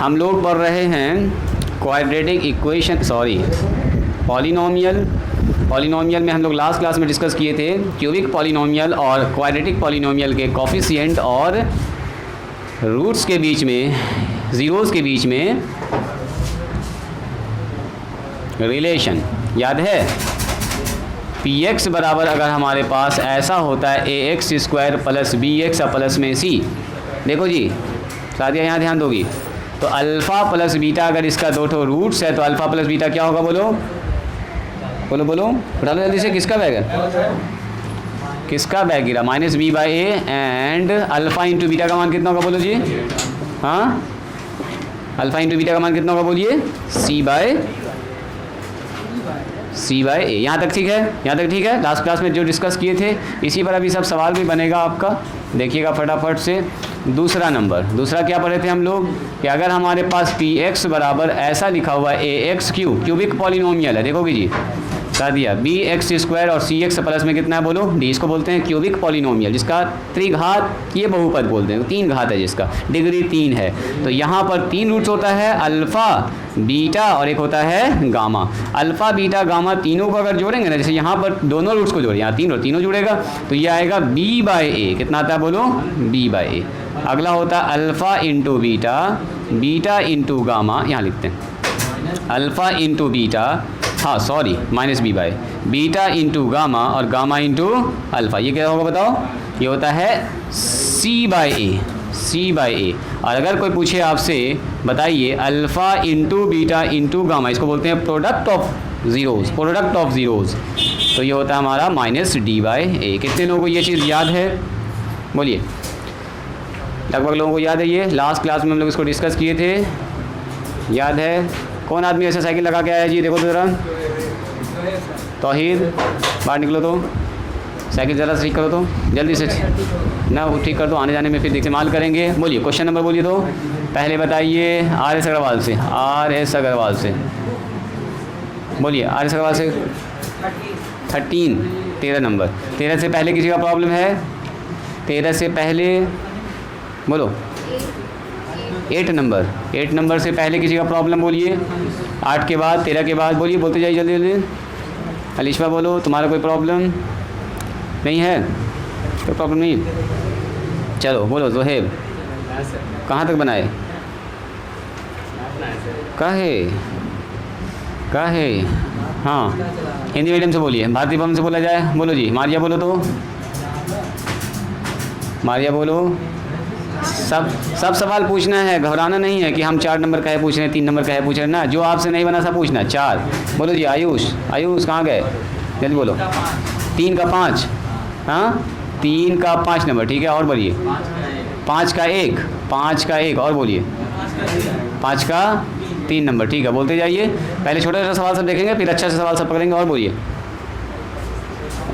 हम लोग पढ़ रहे हैं क्वाड्रेटिक इक्वेशन, सॉरी पॉलिनोमियल में हम लोग लास्ट क्लास में डिस्कस किए थे क्यूबिक पॉलिनोमियल और क्वाड्रेटिक पॉलिनोमियल के कोफिशिएंट और रूट्स के बीच में, ज़ीरोज़ के बीच में रिलेशन। याद है px बराबर अगर हमारे पास ऐसा होता है ax square plus bx plus में c। देखो जी साथिया यहाँ ध्यान दोगी, तो अल्फ़ा प्लस बीटा अगर इसका दो ठो रूट्स है तो अल्फ़ा प्लस बीटा क्या होगा, बोलो बोलो बोलो, उठा लो जल्दी से। किसका बैग है, किसका बैग गिरा, minus b by a and alpha into beta का मान कितना होगा, बोलो जी। हाँ अल्फ़ा इंटू बीटा का मान कितना होगा, बोलिए सी बाई ए। यहाँ तक ठीक है, यहाँ तक ठीक है। लास्ट क्लास में जो डिस्कस किए थे इसी पर अभी सब सवाल भी बनेगा आपका, देखिएगा फटाफट से। दूसरा नंबर, दूसरा क्या पढ़े थे हम लोग कि अगर हमारे पास पी एक्स बराबर ऐसा लिखा हुआ है ए एक्स क्यूबिक पॉलिनोमियल है, देखोगे जी बता दिया बी एक्स स्क्वायर और सी एक्स प्लस में कितना है, बोलो डी। इसको बोलते हैं क्यूबिक पॉलिनोमियल जिसका त्रिघात, ये बहुपद बोलते हैं, 3 घात है जिसका डिग्री 3 है। तो यहाँ पर 3 रूट्स होता है, अल्फ़ा बीटा और एक होता है गामा। अल्फ़ा बीटा गामा तीनों को अगर जोड़ेंगे ना, जैसे यहाँ पर दोनों रूट्स को जोड़े, यहाँ तीनों जुड़ेगा तो ये आएगा बी बाई ए। कितना आता है, बोलो बी बाई ए। अगला होता है alpha into beta, beta into gamma, यहाँ लिखते हैं अल्फ़ा इंटू बीटा, हाँ sorry minus b by, beta into gamma और गामा इंटू अल्फ़ा। ये क्या होगा बताओ, ये होता है सी बाई ए, सी बाई ए। और अगर कोई पूछे आपसे बताइए alpha into beta into gamma, इसको बोलते हैं product of zeros, product of zeros, तो ये होता है हमारा माइनस डी बाई ए। कितने लोगों को ये चीज़ याद है, बोलिए। लगभग लोगों को याद है, ये लास्ट क्लास में हम लोग इसको डिस्कस किए थे, याद है। कौन आदमी ऐसा साइकिल लगा के आया जी, देखो तो ज़रा, तौहीद बाहर निकलो तो, साइकिल ज़रा ठीक करो तो जल्दी से ना, वो ठीक कर दो, आने जाने में फिर इस्तेमाल करेंगे। बोलिए क्वेश्चन नंबर बोलिए तो, पहले बताइए आर एस अग्रवाल से, आर एस अग्रवाल से बोलिए, आर एस अग्रवाल से 13 नंबर। 13 से पहले किसी का प्रॉब्लम है, 13 से पहले बोलो 8 नंबर, 8 नंबर से पहले किसी का प्रॉब्लम बोलिए। 8 के बाद 13 के बाद बोलिए, बोलते जाइए जल्दी जल्दी। अलिशा बोलो, तुम्हारा कोई प्रॉब्लम नहीं है, कोई प्रॉब्लम नहीं, चलो बोलो। जोहेब कहाँ तक बनाए, काहे हाँ हिंदी मीडियम से बोलिए, भारतीय भवन से बोला जाए, बोलो जी। मारिया बोलो तो, मारिया बोलो। सब सवाल पूछना है, घबराना नहीं है कि हम 4 नंबर का है पूछ रहे हैं, 3 नंबर का है पूछ रहे हैं ना, जो आपसे नहीं बना सब पूछना। 4 बोलो जी। आयुष कहाँ गए, जल्दी बोलो। 3 का 5, हाँ 3 का 5 नंबर, ठीक है। और बोलिए 5 का 1, 5 का 1 और बोलिए 5 का 3 नंबर, ठीक है। बोलते जाइए, पहले छोटा छोटा सवाल सब देखेंगे, फिर अच्छा सा सवाल सब पकड़ेंगे। और बोलिए,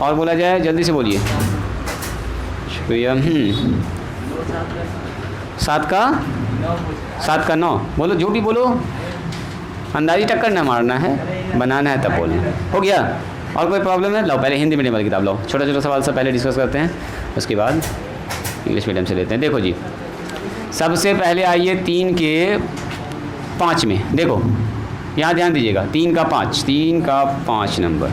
और बोला जाए, जल्दी से बोलिए। शुक्रिया। 7 का 9 बोलो, जो भी बोलो, अंदाजी टक्कर ना मारना है, बनाना है तब बोलना। हो गया। और कोई प्रॉब्लम है, लो पहले हिंदी मीडियम वाली किताब लो, छोटा छोटा सवाल सब पहले डिस्कस करते हैं, उसके बाद इंग्लिश मीडियम से लेते हैं। देखो जी, सबसे पहले आइए 3 के 5 में, देखो यहाँ ध्यान दीजिएगा, 3 का 5 नंबर।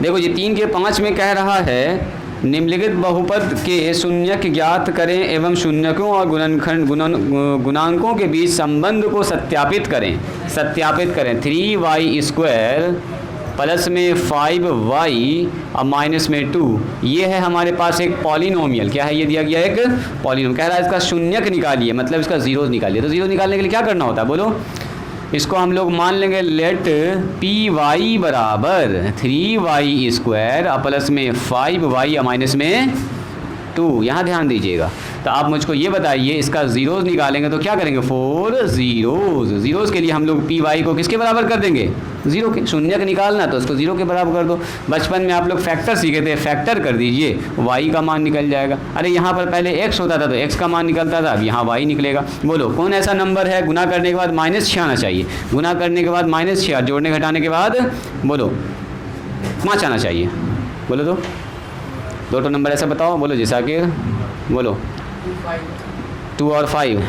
देखो जी 3 के 5 में कह रहा है निम्नलिखित बहुपद के शून्यक ज्ञात करें एवं शून्यकों और गुणांकों के बीच संबंध को सत्यापित करें। 3y स्क्वायर प्लस में 5y और माइनस में 2, ये है हमारे पास एक पॉलिनोमियल। क्या है, ये दिया गया एक पॉलिनोमियल। कह रहा है इसका शून्यक निकालिए, मतलब इसका ज़ीरोज़ निकालिए। तो ज़ीरो निकालने के लिए क्या करना होता है, बोलो। इसको हम लोग मान लेंगे लेट पी वाई बराबर 3y स्क्वायर प्लस में 5y माइनस में 2। यहाँ ध्यान दीजिएगा। तो आप मुझको ये बताइए, इसका ज़ीरोज़ निकालेंगे तो क्या करेंगे, 4 ज़ीरोज़ के लिए हम लोग पी वाई को किसके बराबर कर देंगे, 0 के। शून्य का निकालना तो उसको 0 के बराबर कर दो। बचपन में आप लोग फैक्टर सीखे थे, फैक्टर कर दीजिए, y का मान निकल जाएगा। अरे यहाँ पर पहले x होता था तो x का मान निकलता था, अब यहाँ y निकलेगा। बोलो कौन ऐसा नंबर है गुना करने के बाद -6 आना चाहिए, गुना करने के बाद -6, जोड़ने घटाने के बाद बोलो 5 आना चाहिए। बोलो तो दो नंबर ऐसा बताओ, बोलो जी साकिर, बोलो 2 और 5,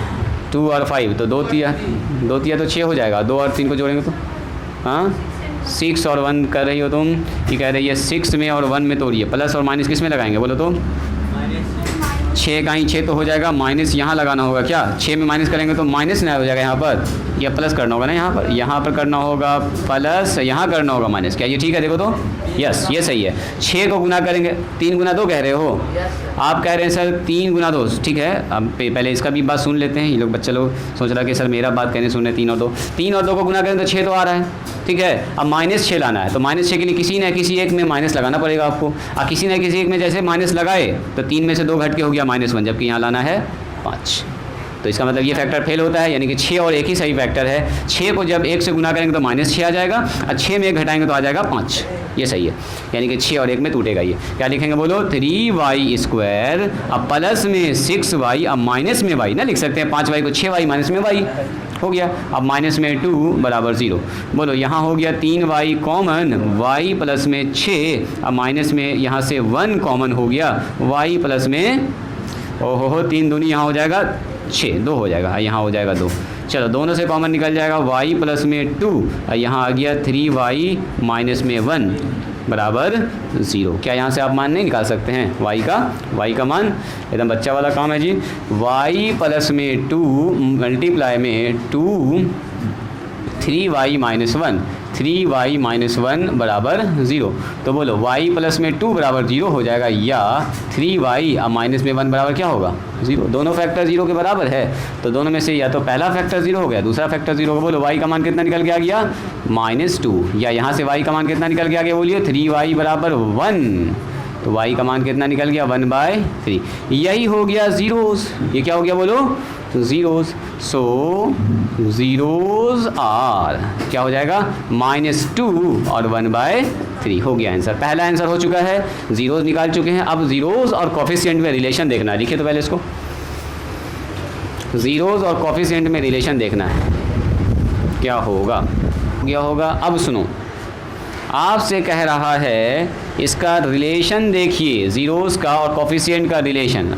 2 और 5 तो 2 तिया तो 6 हो जाएगा। 2 और 3 को जोड़ेंगे तो हाँ 6 और 1 कर रही हो तुम, ये कह रही है 6 में और 1 में तोड़िए, प्लस और माइनस किस में लगाएंगे बोलो तो 6 का ही 6 तो हो जाएगा, माइनस यहाँ लगाना होगा क्या, 6 में माइनस करेंगे तो माइनस ना हो जाएगा यहाँ पर, या प्लस करना होगा ना यहाँ पर करना होगा प्लस, यहाँ करना होगा माइनस। क्या ये ठीक है देखो तो, यस ये सही है। 6 को गुना करेंगे, 3 गुना 2 कह रहे हो आप, कह रहे हैं सर 3 गुना 2, ठीक है। अब पहले इसका भी बात सुन लेते हैं, ये लोग बच्चे लोग सोच रहा कि सर मेरा बात कहने सुन रहे 3 और 2 को गुना करें तो 6 तो आ रहा है, ठीक है। अब माइनस 6 लाना है तो माइनस 6 के लिए किसी न किसी एक में माइनस लगाना पड़ेगा आपको, और किसी न किसी एक में जैसे माइनस लगाए तो 3 में से 2 घट के हो गया -1, जबकि यहाँ लाना है 5। तो इसका मतलब ये फैक्टर फेल होता है, यानी कि 6 और 1 ही सही फैक्टर है। 6 को जब 1 से गुना करेंगे तो -6 आ जाएगा, और 6 में 1 घटाएंगे तो आ जाएगा 5, ये सही है। यानी कि 6 और 1 में टूटेगा ये। क्या लिखेंगे बोलो 3y², अब प्लस में 6y, अब माइनस में y ना लिख सकते हैं, 5y को 6y माइनस में y हो गया। अब माइनस में 2 बराबर 0, बोलो यहाँ हो गया 3y कॉमन, y प्लस में 6, अब माइनस में यहाँ से 1 कॉमन हो गया, y प्लस में ओहो 3 दूनी यहाँ हो जाएगा 6, 2 हो जाएगा, यहाँ हो जाएगा 2। चलो दोनों से कॉमन निकल जाएगा, y प्लस में 2, और यहाँ आ गया 3y माइनस में 1 बराबर 0। क्या यहाँ से आप मान नहीं निकाल सकते हैं y का मान, एकदम बच्चा वाला काम है जी। y प्लस में 2 मल्टीप्लाई में 2 3y माइनस 1, 3y माइनस 1 बराबर 0। तो बोलो y प्लस में 2 बराबर 0 हो जाएगा, या 3y अब माइनस में 1 बराबर क्या होगा 0। दोनों फैक्टर 0 के बराबर है, तो दोनों में से या तो पहला फैक्टर 0 हो गया, दूसरा फैक्टर 0 होगा। बोलो y का मान कितना निकल के आ गया -2, या यहाँ से y का मान कितना निकल के आ गया बोलिए 3y बराबर 1, तो y का मान कितना निकल गया 1/3। यही हो गया ज़ीरोज़, ये क्या हो गया बोलो ज़ीरोज़। सो ज़ीरोज़ आर क्या हो जाएगा -2 और 1/3 हो गया आंसर। पहला आंसर हो चुका है, ज़ीरोज़ निकाल चुके हैं। अब ज़ीरोज़ और कोफिशिएंट में रिलेशन देखना है, लिखिए तो पहले इसको, ज़ीरोज़ और कोफिशिएंट में रिलेशन देखना है क्या होगा। अब सुनो, आपसे कह रहा है इसका रिलेशन देखिए, ज़ीरोज़ का और कोफिशिएंट का relation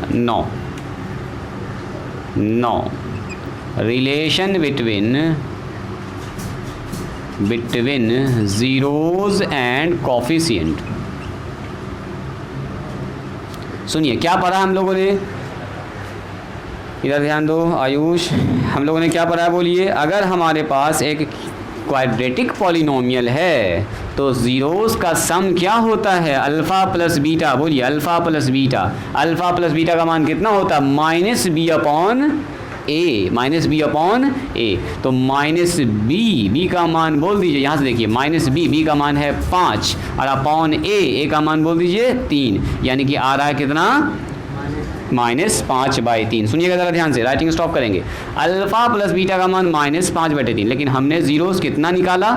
9 relation between zeros and coefficient. सुनिए क्या पढ़ा हम लोगों ने, इधर ध्यान दो आयुष, हम लोगों ने क्या पढ़ा है बोलिए। अगर हमारे पास एक क्वाड्रेटिक पॉलिनोमियल है तो ज़ीरोज़ का सम क्या होता है अल्फ़ा प्लस बीटा, बोलिए alpha plus beta. Alpha plus beta का मान कितना होता है -b अपॉन a। तो -b का मान बोल दीजिए, यहाँ से देखिए -b का मान है 5, और अपॉन a का मान बोल दीजिए 3, यानी कि आ रहा है कितना -5/3। सुनिएगा ज़रा ध्यान से, राइटिंग स्टॉप करेंगे। अल्फ़ा प्लस बीटा का मान -5/3, लेकिन हमने ज़ीरोज़ कितना निकाला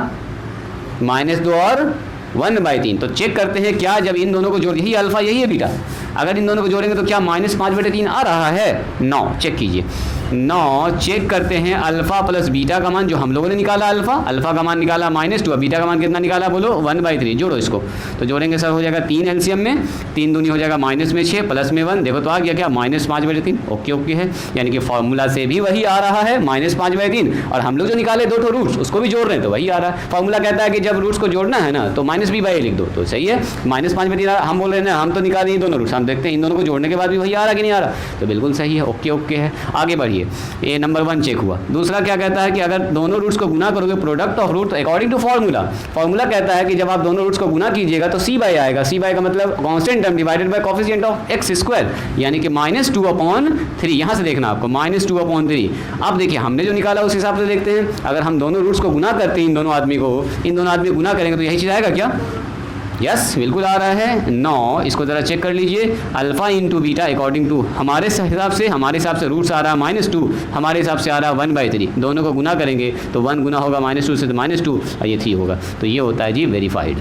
-2 और 1/3। तो चेक करते हैं क्या जब इन दोनों को जोड़, यही अल्फ़ा यही है बीटा, अगर इन दोनों को जोड़ेंगे तो क्या -5/3 आ रहा है 9। चेक कीजिए 9, चेक करते हैं अल्फ़ा प्लस बीटा का मान जो हम लोगों ने निकाला, अल्फ़ा का मान निकाला -2, बीटा का मान कितना निकाला बोलो 1/3। जोड़ो इसको, तो जोड़ेंगे सर हो जाएगा 3 एलसीएम में, 3 दूनी हो जाएगा -6 प्लस में 1, देखो तो आ गया क्या -5/3। ओके है, यानी कि फॉर्मूला से भी वही आ रहा है -5/3, और हम लोग जो निकाले 2 रूट्स उसको भी जोड़ रहे हैं तो वही आ रहा है। फॉर्मूला कहता है कि जब रूट्स को जोड़ना है ना तो -b/a लिख दो, तो सही है। -5/3 हम बोल रहे हैं ना, हम तो निकाल रहे हैं दोनों रूट्स, हम देखते हैं इन दोनों को जोड़ने के बाद भी वही आ रहा कि नहीं आ रहा, तो बिल्कुल सही है। ओके है, आगे बढ़िए। ये नंबर 1 चेक हुआ। दूसरा क्या कहता है कि अगर दोनों रूट्स को गुना करोगे product of root according to formula कहता है कि जब आप दोनों रूट्स को गुना कीजिएगा तो c/a आएगा। c/a का मतलब constant term divided by coefficient of x², यानी कि -2/3। यहाँ से देखना आपको -2/3। अब देखिए हमने जो निकाला उस हिसाब से देखते हैं, अगर हम दोनों रूट्स को गुना करते हैं इन दोनों आदमी गुना करेंगे तो यही चीज़ आएगा क्या, यस बिल्कुल आ रहा है 9। इसको ज़रा चेक कर लीजिए, alpha into beta according to हमारे हिसाब से रूट्स आ रहा है -2, हमारे हिसाब से आ रहा है 1/3। दोनों को गुना करेंगे तो 1 गुना होगा -2 से तो -2, और ये 3 होगा। तो ये होता है जी वेरीफाइड।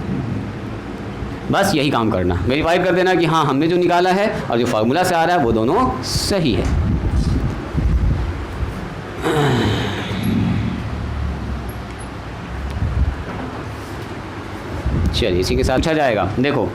बस यही काम करना, वेरीफाई कर देना कि हाँ हमने जो निकाला है और जो फार्मूला से आ रहा है वो दोनों सही है। चलिए इसी के साथ पूछा जाएगा। देखो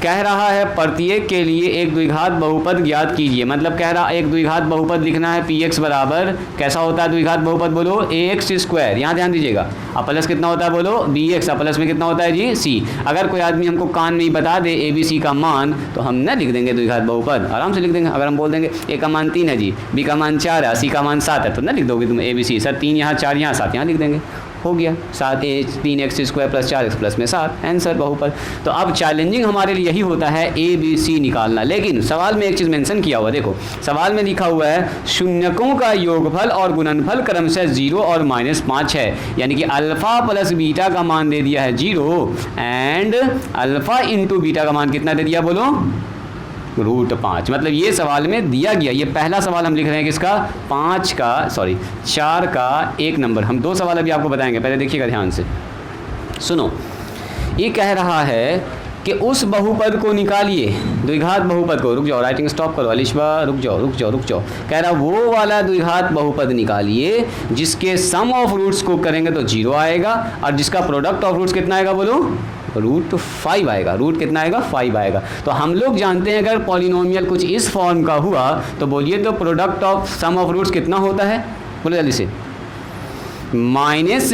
कह रहा है प्रत्येक के लिए एक द्विघात बहुपद ज्ञात कीजिए, मतलब कह रहा एक द्विघात बहुपद लिखना है px बराबर कैसा होता है द्विघात बहुपद बोलो ax स्क्वायर, यहाँ ध्यान दीजिएगा, अब प्लस कितना होता है बोलो bx, अब प्लस में कितना होता है जी c। अगर कोई आदमी हमको कान में ही बता दे abc का मान तो हम ना लिख देंगे द्विघात बहुपद, आराम से लिख देंगे। अगर हम बोल देंगे a का मान 3 है जी, b का मान 4 है, c का मान 7 है, तो ना लिख दोगे तुम abc, सर 3 यहाँ 4 यहाँ 7 यहाँ लिख देंगे, हो गया 7 3x square plus 4x plus में 7 आंसर बहुपद। तो अब चैलेंजिंग हमारे लिए यही होता है ए बी सी निकालना, लेकिन सवाल में एक चीज़ मेंशन किया हुआ, देखो सवाल में लिखा हुआ है शून्यकों का योगफल और गुणनफल क्रमशः 0 और -5 है, यानी कि अल्फ़ा प्लस बीटा का मान दे दिया है 0 एंड अल्फ़ा इंटू बीटा का मान कितना दे दिया बोलो √5। मतलब ये सवाल में दिया गया, ये पहला सवाल हम लिख रहे हैं किसका 4 का 1 नंबर। हम 2 सवाल अभी आपको बताएंगे, पहले देखिएगा ध्यान से सुनो। ये कह रहा है कि उस बहुपद को निकालिए, द्विघात बहुपद को, रुक जाओ राइटिंग स्टॉप करो अलिशबा, रुक जाओ। कह रहा वो वाला द्विघात बहुपद निकालिए जिसके सम ऑफ रूट्स को करेंगे तो 0 आएगा और जिसका प्रोडक्ट ऑफ रूट्स कितना आएगा बोलो √5 आएगा। रूट कितना आएगा 5 आएगा। तो हम लोग जानते हैं अगर पॉलिनोमियल कुछ इस फॉर्म का हुआ तो बोलिए तो product of sum of roots कितना होता है, बोलो जल्दी से -b/a,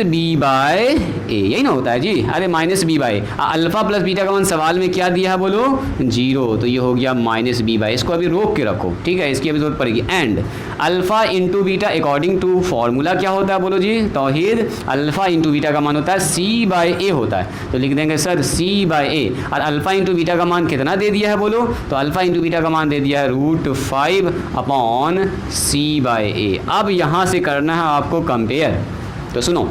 यही ना होता है जी। अरे -b/a, अल्फ़ा प्लस बीटा का मान सवाल में क्या दिया है बोलो 0, तो ये हो गया -b/a। इसको अभी रोक के रखो, ठीक है, इसकी अभी जरूरत पड़ेगी। And alpha into beta according to formula क्या होता है बोलो जी तौहीद, अल्फ़ा इंटू बीटा का मान होता है c/a होता है, तो लिख देंगे सर c/a। और अल्फ़ा इंटू बीटा का मान कितना दे दिया है बोलो, तो अल्फ़ा इंटू बीटा का मान दे दिया है √5/c/a। अब यहाँ से करना है आपको कंपेयर, तो सुनो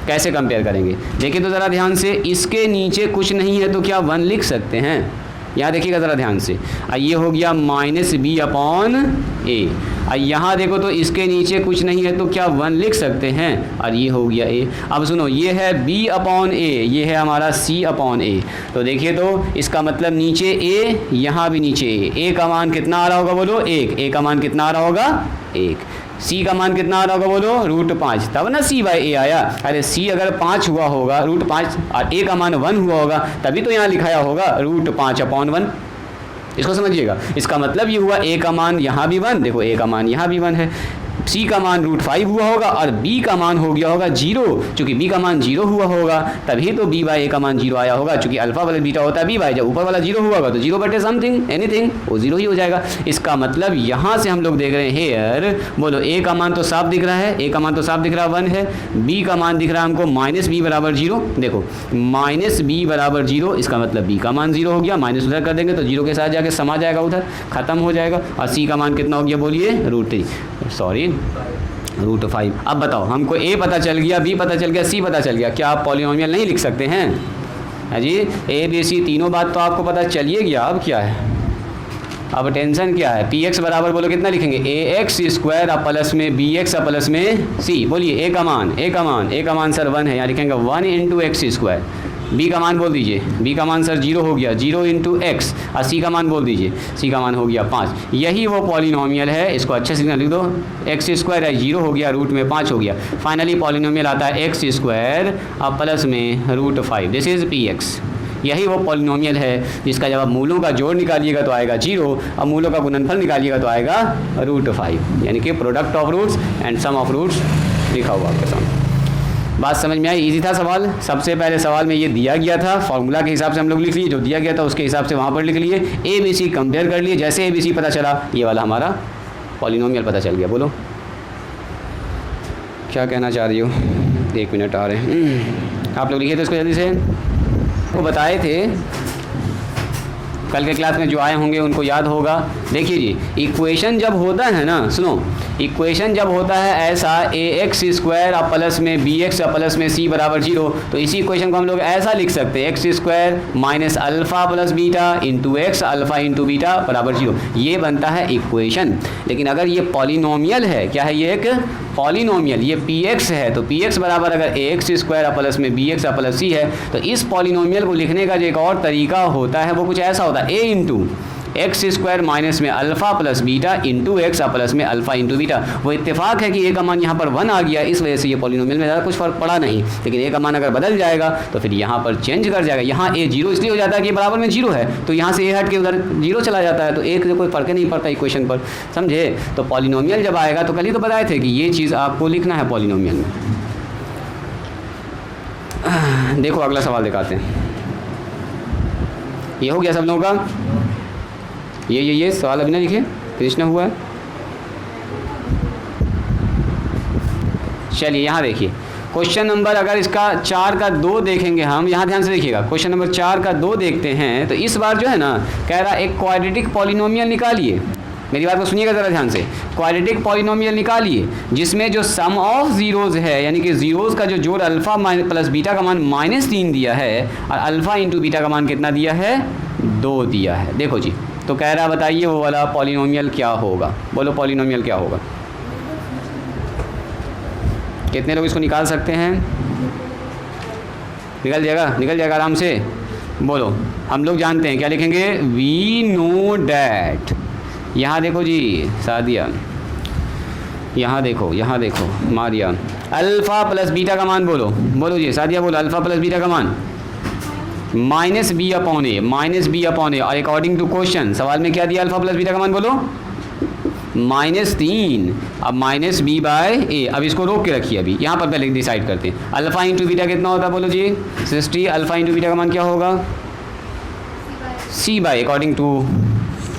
कैसे कंपेयर करेंगे, देखिए तो ज़रा ध्यान से, इसके नीचे कुछ नहीं है तो क्या 1 लिख सकते हैं, यहाँ देखिएगा ज़रा ध्यान से, ये हो गया -b/a। यहाँ देखो तो इसके नीचे कुछ नहीं है तो क्या 1 लिख सकते हैं, और ये हो गया a। अब सुनो ये है b/a, ये है हमारा c/a। तो देखिए तो इसका मतलब नीचे a, यहाँ भी नीचे a का मान कितना आ रहा होगा बोलो 1, a का मान कितना आ रहा होगा 1, c का मान कितना आ रहा होगा बोलो √5, तब ना c/a आया। अरे c अगर 5 हुआ होगा √5 और a का मान 1 हुआ होगा तभी तो यहाँ लिखाया होगा √5/1। इसको समझिएगा, इसका मतलब ये हुआ a का मान यहाँ भी 1, देखो a का मान यहाँ भी 1 है, c का मान √5 हुआ होगा और b का मान हो गया होगा 0, चूंकि b का मान 0 हुआ होगा तभी तो b/a का मान 0 आया होगा, चूंकि अल्फा वाला बीटा होता है b/, जब ऊपर वाला 0 हुआ होगा तो 0/समथिंग एनीथिंग वो 0 ही हो जाएगा। इसका मतलब यहाँ से हम लोग देख रहे हैं हेयर, बोलो a का मान तो साफ दिख रहा है, a का मान तो साफ दिख रहा है 1 है, b का मान दिख रहा है हमको -b/0, देखो -b/0, इसका मतलब b का मान 0 हो गया, माइनस उधर कर देंगे तो 0 के साथ जाके समा जाएगा, उधर खत्म हो जाएगा। और c का मान कितना हो गया बोलिए √5। अब बताओ हमको a पता चल गया, b पता चल गया, c पता चल गया, क्या आप पॉलिनोमियल नहीं लिख सकते हैं? है जी, a b c तीनों बात तो आपको पता चलिए गया। अब क्या है, अब टेंशन क्या है, px बराबर बोलो कितना लिखेंगे ax स्क्वायर और प्लस में bx और प्लस में c। बोलिए a का मान सर 1 है, यहाँ लिखेंगे 1 × x स्क्वायर। b का मान बोल दीजिए, b का मान सर 0 हो गया, 0 × x, और c का मान बोल दीजिए, c का मान हो गया 5। यही वो पॉलिनोमियल है, इसको अच्छे से लिख दो, x स्क्वायर है 0 हो गया, रूट में 5 हो गया, फाइनली पॉलिनोमियल आता है x स्क्वायर और प्लस में √5, दिस इज़ px। यही वो पॉलिनोमियल है जिसका जब आप मूलों का जोड़ निकालिएगा तो आएगा 0 और मूलों का गुणनफल निकालिएगा तो आएगा √5, यानी कि product of roots and sum of roots लिखा हुआ आपके सामने। बात समझ में आई? इजी था सवाल। सबसे पहले सवाल में ये दिया गया था, फॉर्मूला के हिसाब से हम लोग लिख लिए, जो दिया गया था उसके हिसाब से वहाँ पर लिख लिए, ए बी सी कंपेयर कर लिए, जैसे ए बी सी पता चला ये वाला हमारा पॉलिनोमियल पता चल गया। बोलो क्या कहना चाह रही हो? 1 मिनट आ रहे हैं, आप लोग लिखिए तो इसको जल्दी से। वो बताए थे कल के क्लास में जो आए होंगे उनको याद होगा। देखिए जी, इक्वेशन जब होता है ना, सुनो, इक्वेशन जब होता है ऐसा ax स्क्वायर और प्लस में bx और प्लस में c बराबर 0, तो इसी इक्वेशन को हम लोग ऐसा लिख सकते हैं, x square minus alpha plus beta into x alpha into beta बराबर 0, ये बनता है इक्वेशन। लेकिन अगर ये पॉलिनोमियल है, क्या है ये? एक पॉलिनोमियल, ये px है, तो px बराबर अगर ax स्क्वायर और प्लस में bx और प्लस c है, तो इस पॉलिनोमियल को लिखने का जो एक और तरीका होता है वो कुछ ऐसा होता है, a into x square minus में alpha plus beta into x और प्लस में अल्फा इंटू बीटा। वो इत्तेफाक है कि ए का मान यहाँ पर 1 आ गया, इस वजह से ये पॉलिनोमियल में ज़्यादा कुछ फर्क पड़ा नहीं, लेकिन ए का मान अगर बदल जाएगा तो फिर यहाँ पर चेंज कर जाएगा। यहाँ ए 0 इसलिए हो जाता है कि बराबर में 0 है, तो यहाँ से ए हट के उधर 0 चला जाता है, तो एक से कोई फर्क नहीं पड़ता इक्वेशन पर, समझे। तो पॉलिनोमियल जब आएगा तो कल ही तो बताए थे कि ये चीज़ आपको लिखना है पॉलिनोमियल में। देखो अगला सवाल दिखाते हैं। ये हो गया सब लोगों का, ये सवाल अभी ना लिखे, फिनिश ना हुआ है। चलिए यहाँ देखिए क्वेश्चन नंबर, अगर इसका 4 का 2 देखेंगे हम, यहाँ ध्यान से देखिएगा, क्वेश्चन नंबर 4 का 2 देखते हैं तो इस बार जो है ना कह रहा एक क्वाड्रेटिक पॉलिनोमियल निकालिए। मेरी बात को सुनिएगा ज़रा ध्यान से, क्वाड्रेटिक पॉलिनोमियल निकालिए जिसमें जो सम ऑफ ज़ीरोज़ है, यानी कि ज़ीरोज़ का जो जोड़ अल्फ़ा प्लस बीटा का मान -3 दिया है और अल्फ़ा इंटू बीटा का मान कितना दिया है, 2 दिया है। देखो जी, तो कह रहा बताइए वो वाला पॉलिनोमियल क्या होगा, बोलो पॉलिनोमियल क्या होगा। कितने लोग इसको निकाल सकते हैं? निकल जाएगा आराम से, बोलो। हम लोग जानते हैं, क्या लिखेंगे, वी नो डैट। यहाँ देखो जी सादिया, यहाँ देखो मारिया, अल्फ़ा प्लस बीटा का मान बोलो जी सादिया, बोलो अल्फ़ा प्लस बीटा का मान -b अपॉन ए, और अकॉर्डिंग टू क्वेश्चन सवाल में क्या दिया, अल्फ़ा प्लस बीटा का मान बोलो -3, अब -b बाय ए। अब इसको रोक के रखिए, अभी यहाँ पर पहले डिसाइड करते हैं। अल्फ़ा इंटू बीटा कितना होता है बोलो जी, 60। अल्फ़ा इंटू बीटा का मान क्या होगा, c by, according to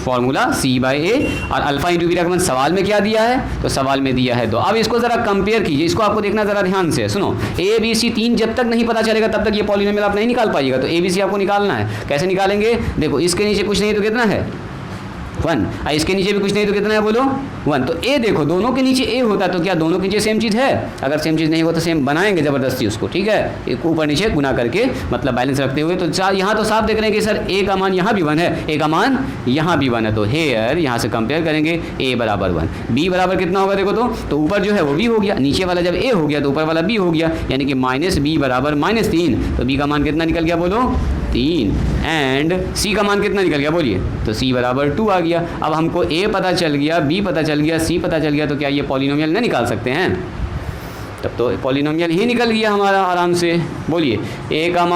formula c by a, और अल्फ़ा इंटू बीटा का मान सवाल में क्या दिया है, तो सवाल में दिया है 2। अब इसको ज़रा कंपेयर कीजिए, इसको आपको देखना ज़रा ध्यान से, सुनो। ए बी सी 3 जब तक नहीं पता चलेगा तब तक ये पॉलिनोमियल आप नहीं निकाल पाइएगा, तो ए बी सी आपको निकालना है। कैसे निकालेंगे, देखो इसके नीचे कुछ नहीं तो कितना है 1, और इसके नीचे भी कुछ नहीं तो कितना है बोलो 1। तो ए देखो दोनों के नीचे ए होता है, तो क्या दोनों के नीचे सेम चीज़ है? अगर सेम चीज़ नहीं हो तो सेम बनाएंगे ज़बरदस्ती उसको, ठीक है, एक ऊपर नीचे गुना करके, मतलब बैलेंस रखते हुए। तो यहाँ तो साफ देख रहे हैं कि सर ए का मान यहाँ भी 1 है, ए का मान यहाँ भी 1 है, तो हेयर यहाँ से कंपेयर करेंगे ए बराबर 1, बी बराबर कितना होगा देखो, तो ऊपर जो है वो बी हो गया, नीचे वाला जब ए हो गया तो ऊपर वाला बी हो गया, यानी कि -b बराबर -3। तो बी का मान कितना निकल गया बोलो 3, एंड सी का मान कितना निकल गया बोलिए, तो सी बराबर 2 आ गया। अब हमको ए पता चल गया, बी पता चल गया, सी पता चल गया, तो क्या ये पॉलिनोमियल नहीं निकाल सकते हैं? तब तो पॉलिनोमियल ही निकल गया हमारा आराम से। बोलिए ए का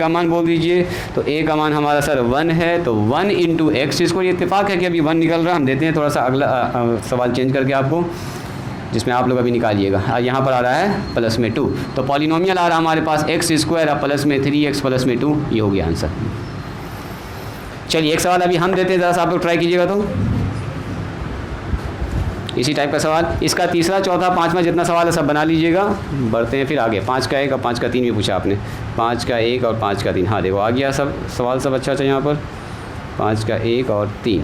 मान बोल दीजिए, तो ए का मान हमारा सर 1 है, तो 1 इंटू एक्स, इसको ये इत्तेफाक है कि अभी 1 निकल रहा है। हम देते हैं थोड़ा सा अगला सवाल चेंज करके आपको, जिसमें आप लोग अभी निकालिएगा। यहाँ पर आ रहा है प्लस में 2, तो पॉलिनोमियल आ रहा हमारे पास एक्स स्क्वायर और प्लस में 3x प्लस में 2, ये हो गया आंसर। चलिए एक सवाल अभी हम देते हैं, ज़रा सा आप लोग ट्राई कीजिएगा, तो इसी टाइप का सवाल, इसका तीसरा, चौथा, पाँचवा जितना सवाल है सब बना लीजिएगा। बढ़ते हैं फिर आगे, 5 का 1 और 5 का 3 भी पूछा आपने, 5 का 1 और 5 का 3। हाँ देखो आ गया सब सवाल, सब अच्छा यहाँ पर 5 का 1 और 3।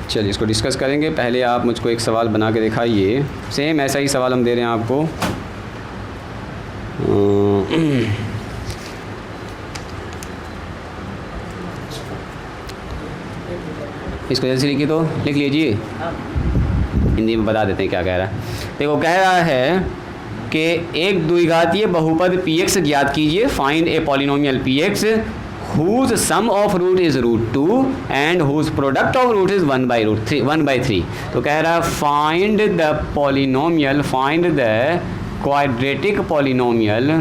चलिए इसको डिस्कस करेंगे। पहले आप मुझको एक सवाल बना के दिखाइए, सेम ऐसा ही सवाल हम दे रहे हैं आपको। इसको जैसे लिखिए, तो लिख लीजिए, हिंदी में बता देते हैं क्या कह रहा है। देखो कह रहा है कि एक द्विघातीय बहुपद px ज्ञात कीजिए, find a polynomial px whose sum of root is √2 and whose product of root is 1/3। तो कह रहा है find the polynomial, find the quadratic polynomial